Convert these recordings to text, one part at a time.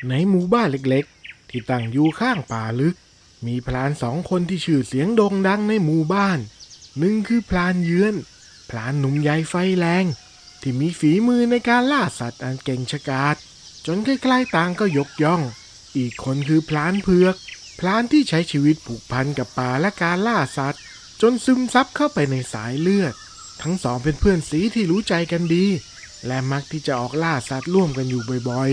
ในหมู่บ้านเล็กๆที่ตั้งอยู่ข้างป่าลึกมีพราน2 คนที่ชื่อเสียงโด่งดังในหมู่บ้านหนึ่งคือพรานเยื้อนพรานหนุ่มใหญ่ไฟแรงที่มีฝีมือในการล่าสัตว์อันเก่งฉกาจจนใกล้ๆต่างก็ยกย่องอีกคนคือพรานเผือกพรานที่ใช้ชีวิตผูกพันกับป่าและการล่าสัตว์จนซึมซับเข้าไปในสายเลือดทั้งสองเป็นเพื่อนสีที่รู้ใจกันดีและมักที่จะออกล่าสัตว์ร่วมกันอยู่บ่อย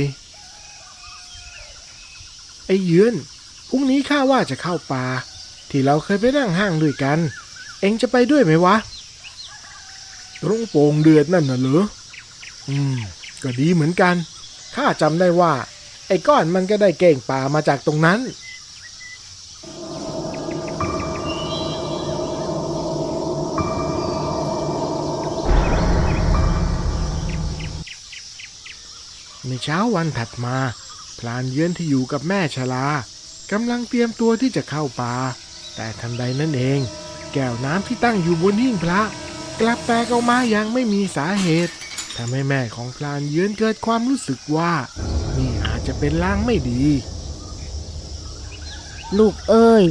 ๆไอ้เยื้อนพรุ่งนี้ข้าว่าจะเข้าป่าที่เราเคยไปนั่งห้างด้วยกันเอ็งจะไปด้วยไหมวะตรงโป่งเดือดนั่นน่ะเหรอก็ดีเหมือนกันข้าจำได้ว่าไอ้ก้อนมันก็ได้เก่งป่ามาจากตรงนั้นในเช้าวันถัดมาพลานเยื้อนที่อยู่กับแม่ชรากำลังเตรียมตัวที่จะเข้าป่าแต่ทันใดนั้นเองแก้วน้ำที่ตั้งอยู่บนหิ้งพระกลับแตกออกมาอย่างไม่มีสาเหตุทำให้แม่ของพลานเยื้อนเกิดความรู้สึกว่านี่อาจจะเป็นลางไม่ดีลูกเอ้ย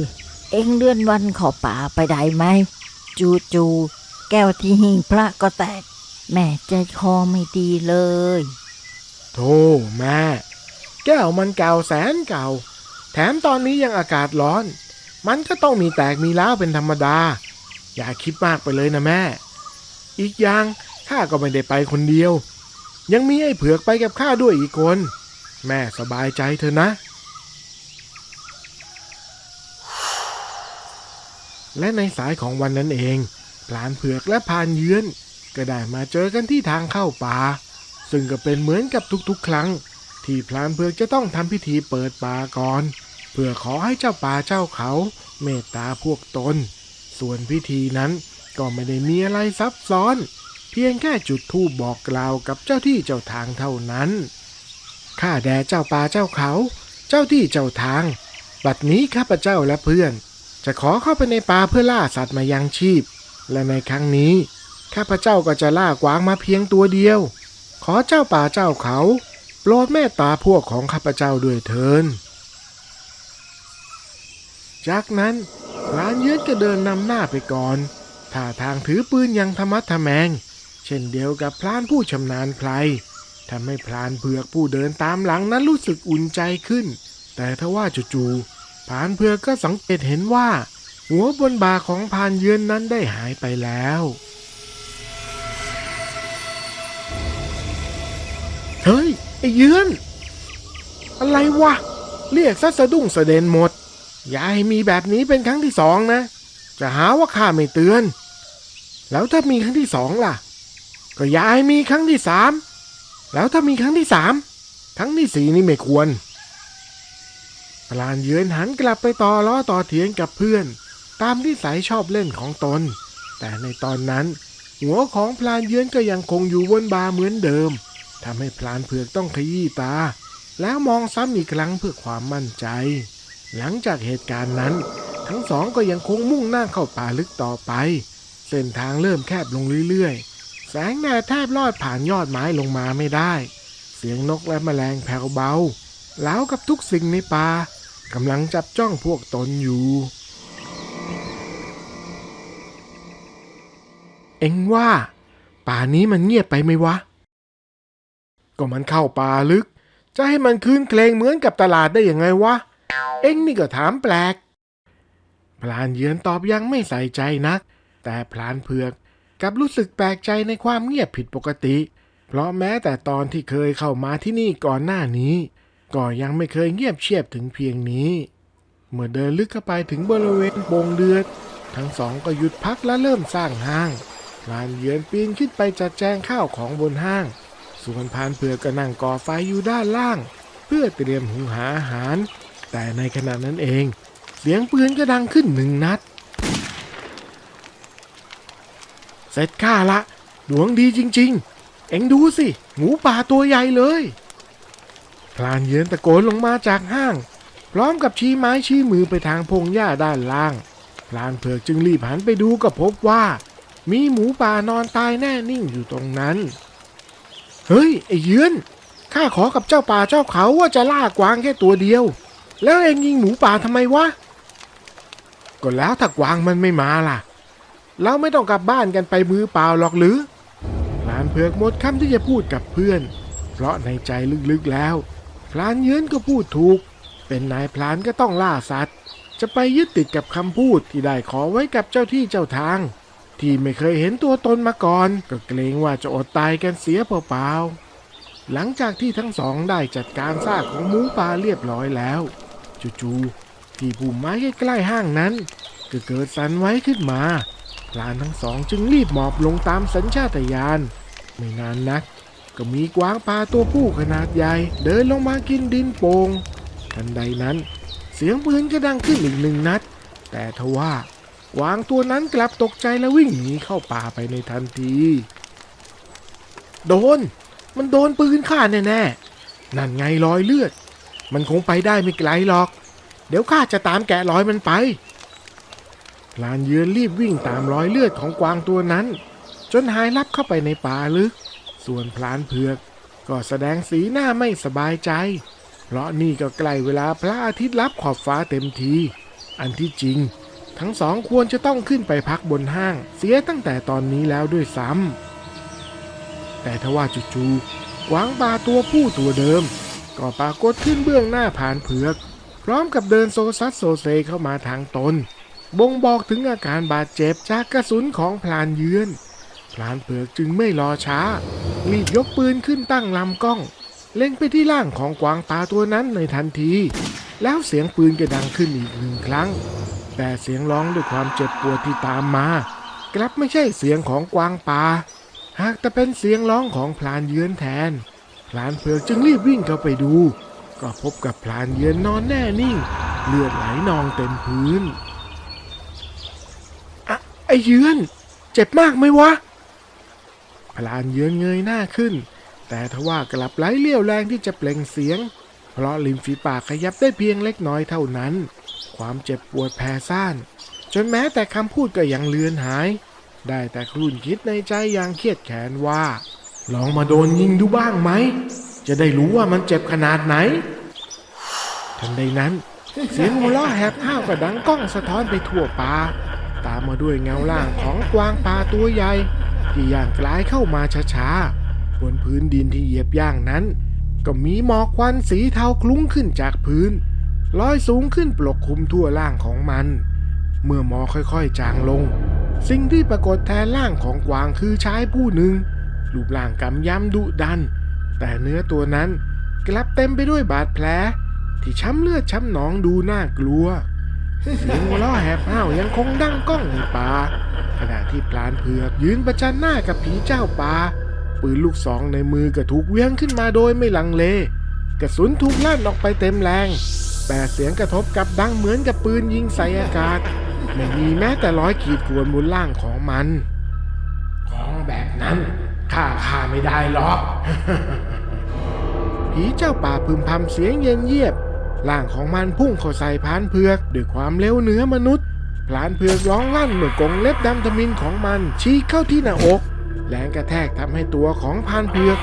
เอ็งเลื่อนวันเข้าป่าไปได้ไหมจู่ๆแก้วที่หิ้งพระก็แตกแม่ใจคอไม่ดีเลยโธ่แม่แก้วมันเก่าแสนเก่าแถมตอนนี้ยังอากาศร้อนมันก็ต้องมีแตกมีร้าวเป็นธรรมดาอย่าคิดมากไปเลยนะแม่อีกอย่างข้าก็ไม่ได้ไปคนเดียวยังมีไอ้เผือกไปกับข้าด้วยอีกคนแม่สบายใจเถอะนะและในสายของวันนั้นเองพรานเผือกและพรานเยื้อนก็ได้มาเจอกันที่ทางเข้าป่าซึ่งก็เป็นเหมือนกับทุกๆครั้งที่พรานเผือกจะต้องทำพิธีเปิดป่าก่อนเพื่อขอให้เจ้าป่าเจ้าเขาเมตตาพวกตนส่วนพิธีนั้นก็ไม่ได้มีอะไรซับซ้อนเพียงแค่จุดธูปบอกกล่าวกับเจ้าที่เจ้าทางเท่านั้นข้าแด่เจ้าป่าเจ้าเขาเจ้าที่เจ้าทางบัดนี้ข้าพเจ้าและเพื่อนจะขอเข้าไปในป่าเพื่อล่าสัตว์มายังชีพและในครั้งนี้ข้าพเจ้าก็จะล่ากวางมาเพียงตัวเดียวขอเจ้าป่าเจ้าเขาโปรดเมตตาพวกของข้าพเจ้าด้วยเถิดจากนั้นพรานเยื้อนก็เดินนำหน้าไปก่อนท่าทางถือปืนอย่างธรรมะทะแมงเช่นเดียวกับพรานผู้ชำนาญไพรทำให้พรานเผือกผู้เดินตามหลังนั้นรู้สึกอุ่นใจขึ้นแต่ทว่าจู่ๆพรานเผือกก็สังเกตเห็นว่าหัวบนบ่าของพรานเยื้อนนั้นได้หายไปแล้วเฮ้ยไอ้เยื้อนอะไรวะเรียกซะสะดุ้งสะเด็นหมดอย่าให้มีแบบนี้เป็นครั้งที่2นะจะหาว่าข้าไม่เตือนแล้วถ้ามีครั้งที่2ล่ะก็อย่าให้มีครั้งที่3แล้วถ้ามีครั้งที่3ครั้งที่4นี่ไม่ควรพลานเยือนหันกลับไปต่อล้อต่อเถียงกับเพื่อนตามที่สายชอบเล่นของตนแต่ในตอนนั้นหัวของพลานเยือนก็ยังคงอยู่บนบ่าเหมือนเดิมทำให้พลานเผือกต้องขยี้ตาแล้วมองซ้ำอีกครั้งเพื่อความมั่นใจหลังจากเหตุการณ์นั้นทั้งสองก็ยังคงมุ่งหน้าเข้าป่าลึกต่อไปเส้นทางเริ่มแคบลงเรื่อยๆแสงแดดแทบลอดผ่านยอดไม้ลงมาไม่ได้เสียงนกและแมลงแผ่วเบาแล้วกับทุกสิ่งในป่ากำลังจับจ้องพวกตนอยู่เอ็งว่าป่านี้มันเงียบไปไหมวะก็มันเข้าป่าลึกจะให้มันคืนเคลงเหมือนกับตลาดได้ยังไงวะเอ็งนี่ก็ถามแปลกพลานเยือนตอบยังไม่ใส่ใจนักแต่พลานเผือกกลับรู้สึกแปลกใจในความเงียบผิดปกติเพราะแม้แต่ตอนที่เคยเข้ามาที่นี่ก่อนหน้านี้ก็ยังไม่เคยเงียบเชียบถึงเพียงนี้เมื่อเดินลึกเข้าไปถึงบริเวณโป่งเดือดทั้งสองก็หยุดพักและเริ่มสร้างห้างพลานเยือนปีนขึ้นไปจัดแจงข้าวของบนห้างส่วนพลานเผือกก็นั่งก่อไฟอยู่ด้านล่างเพื่อเตรียมหุงหาอาหารแต่ในขณะนั้นเองเสียงปืนก็ดังขึ้น1 นัดเสร็จข้าละดวงดีจริงๆเอ็งดูสิหมูป่าตัวใหญ่เลยพลานเยือนตะโกนลงมาจากห้างพร้อมกับชี้ไม้ชี้มือไปทางพงหญ้าด้านล่างพลานเผือกจึงรีบหันไปดูก็พบว่ามีหมูป่านอนตายแน่นิ่งอยู่ตรงนั้นเฮ้ยไอ้เยือน ข้าขอกับเจ้าป่าเจ้าเขาว่าจะล่ากวางแค่ตัวเดียวแล้วเองยิงหมูป่าทำไมวะก็แล้วถ้ากวางมันไม่มาล่ะเราไม่ต้องกลับบ้านกันไปมือเปล่าหรอกหรือพลานเผือกหมดคำที่จะพูดกับเพื่อนเพราะในใจลึกๆแล้วพลานเยื้อนก็พูดถูกเป็นนายพลานก็ต้องล่าสัตว์จะไปยึดติดกับคำพูดที่ได้ขอไว้กับเจ้าที่เจ้าทางที่ไม่เคยเห็นตัวตนมาก่อนก็เกรงว่าจะอดตายกันเสียเปล่าๆหลังจากที่ทั้งสองได้จัดการซากของหมูป่าเรียบร้อยแล้วจู่ๆที่พุ่มไม้ใกล้ๆห้างนั้นก็เกิดสั่นไหวขึ้นมาพลานทั้งสองจึงรีบหมอบลงตามสัญชาตญาณไม่นานนักก็มีกวางป่าตัวผู้ขนาดใหญ่เดินลงมากินดินโป่งทันใดนั้นเสียงปืนก็ดังขึ้นอีกหนึ่งนัดแต่ทว่ากวางตัวนั้นกลับตกใจและวิ่งหนีเข้าป่าไปในทันทีมันโดนปืนฆ่าแน่ๆนั่นไงรอยเลือดมันคงไปได้ไม่ไกลหรอกเดี๋ยวข้าจะตามแกะรอยมันไปพลานเยือนรีบวิ่งตามรอยเลือดของกวางตัวนั้นจนหายลับเข้าไปในป่าลึกส่วนพลานเผือกก็แสดงสีหน้าไม่สบายใจเพราะนี่ก็ใกล้เวลาพระอาทิตย์ลับขอบฟ้าเต็มทีอันที่จริงทั้งสองควรจะต้องขึ้นไปพักบนห้างเสียตั้งแต่ตอนนี้แล้วด้วยซ้ำแต่ทว่าจู่ๆกวางป่าตัวผู้ตัวเดิมก็ปรากฏขึ้นเบื้องหน้าพลานเผือกพร้อมกับเดินโซซัดโซเซเข้ามาทางตนบ่งบอกถึงอาการบาดเจ็บจากกระสุนของพลานเยือนพลานเผือกจึงไม่รอช้ารีบยกปืนขึ้นตั้งลำกล้องเล็งไปที่ร่างของกวางป่าตัวนั้นในทันทีแล้วเสียงปืนก็ดังขึ้นอีกหนึ่งครั้งแต่เสียงร้องด้วยความเจ็บปวดที่ตามมากลับไม่ใช่เสียงของกวางป่าหากแต่เป็นเสียงร้องของพลานเยือนแทนพลานเผือกจึงรีบวิ่งเข้าไปดูก็พบกับพลานเยือนนอนแน่นิ่งเลือดไหลนองเต็มพื้นไอ้เยือนเจ็บมากไหมวะพลานเยือนเงยหน้าขึ้นแต่ทว่ากลับไร้เรี่ยวแรงที่จะเปล่งเสียงเพราะริมฝีปากขยับได้เพียงเล็กน้อยเท่านั้นความเจ็บปวดแผ่ซ่านจนแม้แต่คำพูดก็ยังเลือนหายได้แต่ครุ่นคิดในใจอย่างเครียดแค้นว่าลองมาโดนยิงดูบ้างไหมจะได้รู้ว่ามันเจ็บขนาดไหนทันใดนั้นเสียงหัวเราะแหบห้าวก็ดังก้องสะท้อนไปทั่วป่าตามมาด้วยเงาล่างของกวางป่าตัวใหญ่ที่ย่างกลายเข้ามาช้าๆบนพื้นดินที่เหยียบย่างนั้นก็มีหมอกควันสีเทาคลุ้งขึ้นจากพื้นลอยสูงขึ้นปกคลุมทั่วร่างของมันเมื่อหมอกค่อยๆจางลงสิ่งที่ปรากฏแทนร่างของกวางคือชายผู้หนึ่งรูปร่างกำยำดุดันแต่เนื้อตัวนั้นกลับเต็มไปด้วยบาดแผลที่ช้ำเลือดช้ำหนองดูน่ากลัวเสียงหัวเราะแหบห้าวยังคงดังก้องในป่าขณะที่พลานเผือกยืนประจันหน้ากับผีเจ้าป่าปืนลูกซองในมือก็ถูกเวียงขึ้นมาโดยไม่ลังเลกระสุนถูกลั่นออกไปเต็มแรงแต่เสียงกระทบกับดังเหมือนกับปืนยิงใส่อากาศไม่มีแม้แต่รอยขีดข่วนบนร่างของมันของแบบนั้นข้าไม่ได้หรอก ผีเจ้าป่าพึมพำเสียงเย็นเยียบร่างของมันพุ่งเข้าใส่พลานเผือกด้วยความเร็วเหนือมนุษย์พลานเผือกร้องลั่นเมื่อกรงเล็บดำทมิฬของมันชี้เข้าที่หน้าอกแรงกระแทกทำให้ตัวของพลานเผือก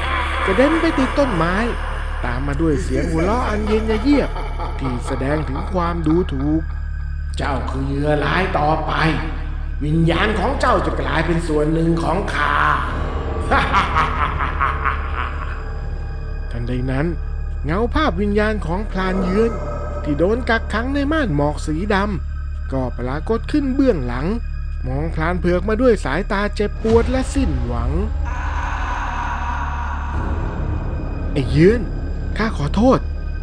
กระเด็นไปติดต้นไม้ตามมาด้วยเสียงหัวเราะอันเย็นเยียบที่แสดงถึงความดูถูกเจ้าคือเหยื่อร้ายต่อไปวิญญาณของเจ้าจะกลายเป็นส่วนหนึ่งของข้า ทันใดนั้นเงาภาพวิญญาณของพลานเยือนที่โดนกักขังในม่านหมอกสีดำก็ปรากฏขึ้นเบื้องหลังมองพลานเผือกมาด้วยสายตาเจ็บปวดและสิ้นหวังไอ้เยือนข้าขอโทษ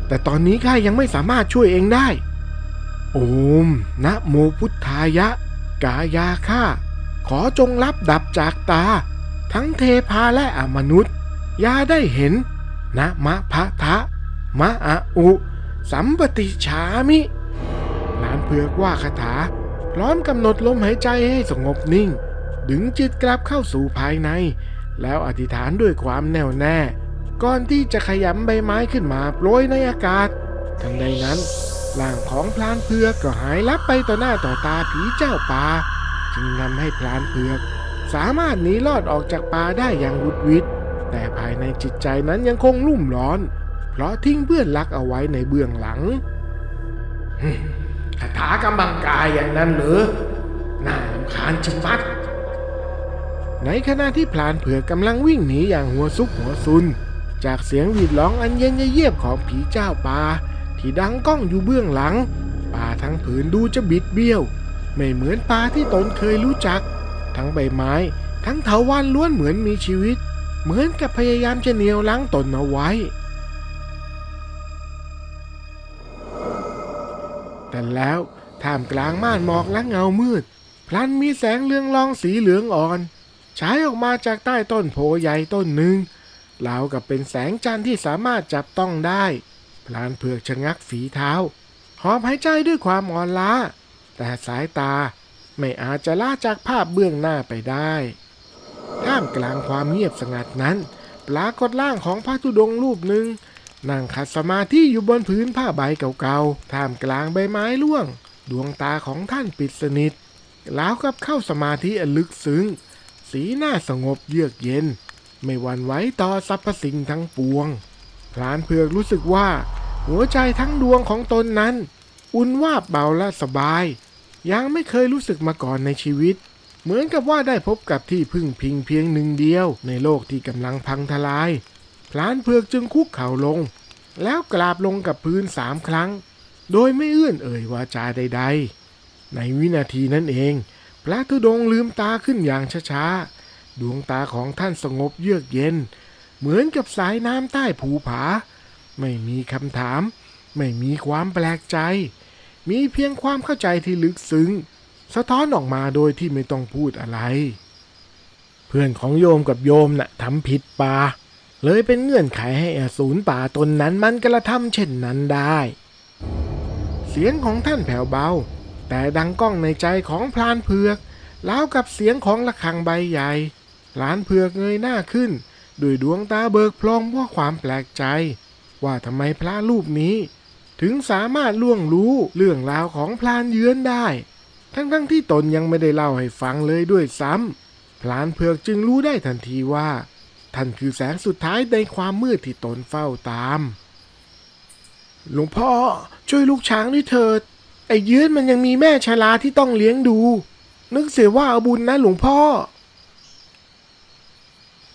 แต่ตอนนี้ข้ายังไม่สามารถช่วยเองได้โอมนะโมพุทธายะกายาข้าขอจงรับดับจากตาทั้งเทพาและอมนุษย์อย่าได้เห็นนะมะพะทะมะอะอุสัมปติฉามิพลานเผือกว่าคาถาพร้อมกำหนดลมหายใจให้สงบนิ่งดึงจิตกลับเข้าสู่ภายในแล้วอธิษฐานด้วยความแน่วแน่ก่อนที่จะขยำใบไม้ขึ้นมาโปรยในอากาศทันใดนั้นร่างของพลานเผือกก็หายลับไปต่อหน้าต่อตาผีเจ้าป่าจึงนำให้พลานเผือกสามารถหนีรอดออกจากป่าได้อย่างวุดวิด แต่ภายในจิตใจนั้นยังคงรุ่มร้อนเพราะทิ้งเพื่อนรักเอาไว้ในเบื้องหลังคาถากำบังกายอย่างนั้นเหรอน่ารำคาญชะมัดในขณะที่พลานเผือกกำลังวิ่งหนีอย่างหัวซุกหัวซุนจากเสียงหวีดร้องอันเย็นเยียบของผีเจ้าป่าที่ดังก้องอยู่เบื้องหลังป่าทั้งผืนดูจะบิดเบี้ยวไม่เหมือนป่าที่ตนเคยรู้จักทั้งใบไม้ทั้งเถาวัลย์ล้วนเหมือนมีชีวิตเหมือนกับพยายามจะเหนี่ยวรั้งตนเอาไว้แต่แล้วท่ามกลางม่านหมอกและเงามืดพลันมีแสงเรืองรองสีเหลืองอ่อนฉายออกมาจากใต้ต้นโพใหญ่ต้นหนึ่งราวกับเป็นแสงจันทร์ที่สามารถจับต้องได้พลานเผือกชะงักฝีเท้าหอบหายใจด้วยความอ่อนล้าแต่สายตาไม่อาจจะละจากภาพเบื้องหน้าไปได้ท่ามกลางความเงียบสงัดนั้นปรากฏร่างของพระธุดงค์รูปหนึ่งนั่งขัดสมาธิอยู่บนพื้นผ้าใบเก่าๆท่ามกลางใบไม้ร่วงดวงตาของท่านปิดสนิทแล้วกับเข้าสมาธิอันลึกซึ้งสีหน้าสงบเยือกเย็นไม่หวั่นไหวต่อสรรพสิ่งทั้งปวงพลานเผือกรู้สึกว่าหัวใจทั้งดวงของตนนั้นอุ่นวาบเบาและสบายยังไม่เคยรู้สึกมาก่อนในชีวิตเหมือนกับว่าได้พบกับที่พึ่งพิงเพียงหนึ่งเดียวในโลกที่กำลังพังทลายพลานเผือกจึงคุกเข่าลงแล้วกราบลงกับพื้น3 ครั้งโดยไม่เอื้อนเอ่ยวาจาใดๆในวินาทีนั้นเองพระธุดงค์ลืมตาขึ้นอย่างช้าๆดวงตาของท่านสงบเยือกเย็นเหมือนกับสายน้ำใต้ภูผาไม่มีคำถามไม่มีความแปลกใจมีเพียงความเข้าใจที่ลึกซึ้งสะท้อนออกมาโดยที่ไม่ต้องพูดอะไรเพื่อนของโยมกับโยมน่ะทำผิดป่าเลยเป็นเงื่อนไขให้อสูรป่าตนนั้นมันกระทำเช่นนั้นได้เสียงของท่านแผ่วเบาแต่ดังก้องในใจของพลานเผือกแล้วกับเสียงของระฆังใบใหญ่พลานเผือกเงยหน้าขึ้นด้วยดวงตาเบิกพลองเพราะความแปลกใจว่าทำไมพระรูปนี้ถึงสามารถล่วงรู้เรื่องราวของพลานเยือนได้ทั้งที่ตนยังไม่ได้เล่าให้ฟังเลยด้วยซ้ำพลานเผือกจึงรู้ได้ทันทีว่าท่านคือแสงสุดท้ายในความมืดที่ตนเฝ้าตามหลวงพ่อช่วยลูกช้างด้วยเถิดไอ้เยือนมันยังมีแม่ชราที่ต้องเลี้ยงดูนึกเสียว่าเอาบุญนะหลวงพ่อ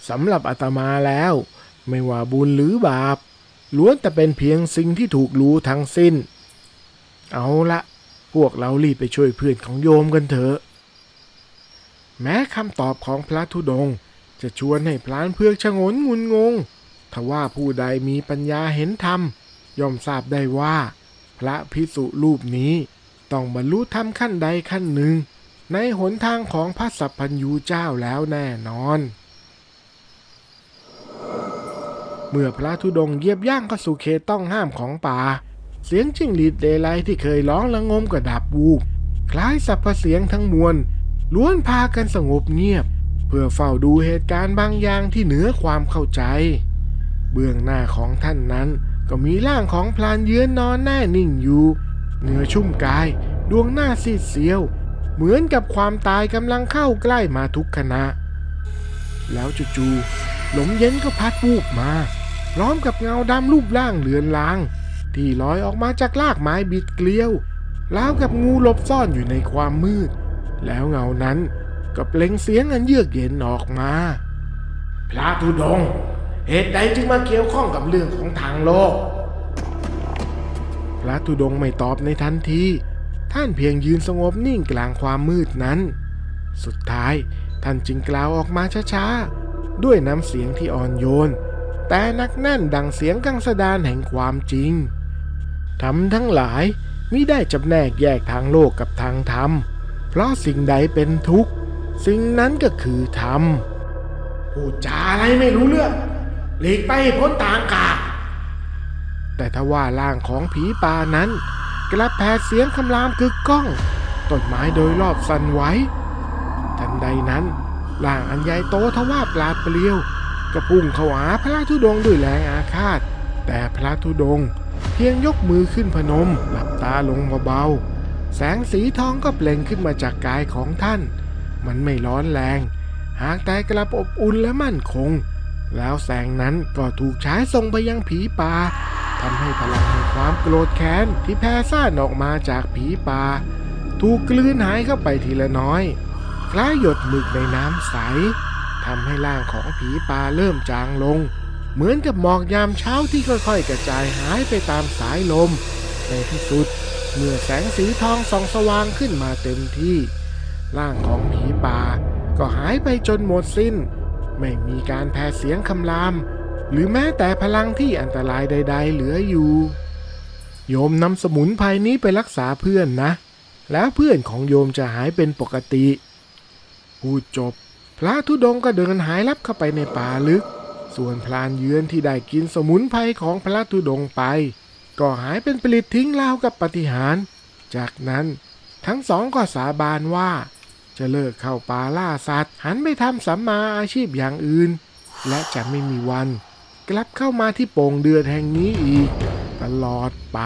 สำหรับอาตมาแล้วไม่ว่าบุญหรือบาปล้วนแต่เป็นเพียงสิ่งที่ถูกรู้ทั้งสิ้นเอาละพวกเรารีบไปช่วยเพื่อนของโยมกันเถอะแม้คำตอบของพระธุดงค์จะชวนให้พลานเผือกชะงนงุนงงทว่าผู้ใดมีปัญญาเห็นธรรมย่อมทราบได้ว่าพระภิกษุรูปนี้ต้องบรรลุธรรมขั้นใดขั้นหนึ่งในหนทางของพระสัพพัญญูเจ้าแล้วแน่นอนเมื่อพระธุดงค์เหยียบย่างเข้าสู่เขตต้องห้ามของป่าเสียงจิ้งหรีดเดลัยที่เคยร้องระงมก็ดับวูบคล้ายสรรพเสียงทั้งมวลล้วนพากันสงบเงียบเพื่อเฝ้าดูเหตุการณ์บางอย่างที่เหนือความเข้าใจเบื้องหน้าของท่านนั้นก็มีร่างของพลานเยือนนอนแน่นิ่งอยู่เนื้อชุ่มกายดวงหน้าซีดเซียวเหมือนกับความตายกำลังเข้าใกล้มาทุกขณะแล้วจู่ๆลมเย็นก็พัดวูบมาพร้อมกับเงาดำรูปร่างเลือนลางที่ลอยออกมาจากรากไม้บิดเกลียวแล้วกับงูหลบซ่อนอยู่ในความมืดแล้วเงานั้นก็เปล่งเสียงอันเยือกเย็นออกมาพระธุดงค์เหตุใดจึงมาเกี่ยวข้องกับเรื่องของทางโลกพระธุดงค์ไม่ตอบในทันทีท่านเพียงยืนสงบนิ่งกลางความมืดนั้นสุดท้ายท่านจึงกล่าวออกมาช้าๆด้วยน้ำเสียงที่อ่อนโยนแต่หนักแน่นดังเสียงกังสดานแห่งความจริงธรรมทั้งหลายมิได้จำแนกแยกทางโลกกับทางธรรมเพราะสิ่งใดเป็นทุกข์สิ่งนั้นก็คือธรรมพูดจาอะไรไม่รู้เรื่องหลีกไปพ้นทางกาแต่ทว่าร่างของผีป่านั้นกลับแผดเสียงคำรามกึกก้องต้นไม้โดยรอบสั่นไหวทันใดนั้นร่างอันใหญ่โตทว่าปราดเปรียวกระพุ่งเข้าหาพระธุดงค์ด้วยแรงอาฆาตแต่พระธุดงค์เพียงยกมือขึ้นพนมหลับตาลงเบาๆแสงสีทองก็เปล่งขึ้นมาจากกายของท่านมันไม่ร้อนแรงหากแต่กลับอบอุ่นและมั่นคง แล้วแสงนั้นก็ถูกฉายส่งไปยังผีป่าทำให้พลังแห่งความโกรธแค้นที่แผ่ซ่านออกมาจากผีป่าถูกกลืนหายเข้าไปทีละน้อยคล้ายหยดหมึกในน้ำใสทำให้ร่างของผีป่าเริ่มจางลงเหมือนกับหมอกยามเช้าที่ค่อยๆกระจายหายไปตามสายลมในที่สุดเมื่อแสงสีทองส่องสว่างขึ้นมาเต็มที่ร่างของผีป่าก็หายไปจนหมดสิ้นไม่มีการแผ่เสียงคำรามหรือแม้แต่พลังที่อันตรายใดๆเหลืออยู่โยมนำสมุนไพรนี้ไปรักษาเพื่อนนะแล้วเพื่อนของโยมจะหายเป็นปกติพูดจบพระธุดงค์ก็เดินหายลับเข้าไปในป่าลึกส่วนพรานเยือนที่ได้กินสมุนไพรของพระธุดงค์ไปก็หายเป็นปลิดทิ้งราวกับปาฏิหาริย์จากนั้นทั้งสองก็สาบานว่าจะเลิกเข้าป่าล่าสัตว์หันไปทำสัมมาอาชีพอย่างอื่นและจะไม่มีวันกลับเข้ามาที่โป่งเดือดแห่งนี้อีกตลอดไป